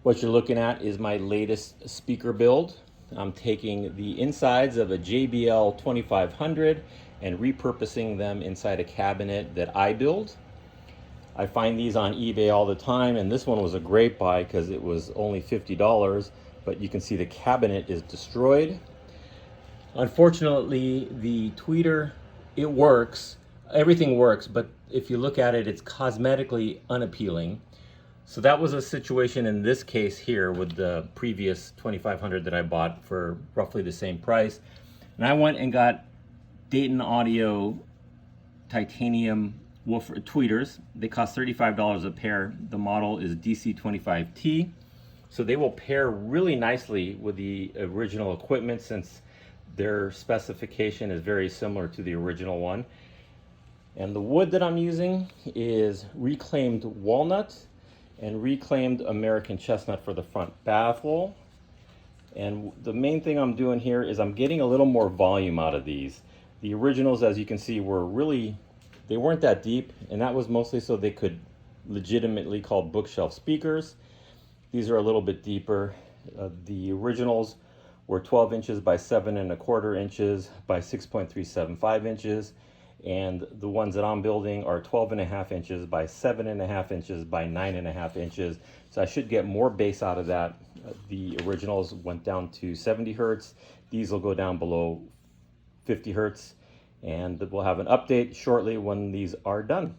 What you're looking at is my latest speaker build. I'm taking the insides of a JBL 2500 and repurposing them inside a cabinet that I build. I find these on eBay all the time, and this one was a great buy because it was only $50, but you can see the cabinet is destroyed. Unfortunately, the tweeter, it works, everything works, but if you look at it, it's cosmetically unappealing. So that was a situation in this case here with the previous 2500 that I bought for roughly the same price. And I went and got Dayton Audio titanium woofer tweeters. They cost $35 a pair. The model is DC25T. So they will pair really nicely with the original equipment since their specification is very similar to the original one. And the wood that I'm using is reclaimed walnut and reclaimed American chestnut for the front baffle. And the main thing I'm doing here is I'm getting a little more volume out of these. The originals, as you can see, they weren't that deep, and that was mostly so they could legitimately call bookshelf speakers. These are a little bit deeper. The originals were 12 inches by 7¼ inches by 6.375 inches. And the ones that I'm building are 12½ inches by 7½ inches by 9½ inches. So I should get more bass out of that. The originals went down to 70 hertz. These will go down below 50 hertz. And we'll have an update shortly when these are done.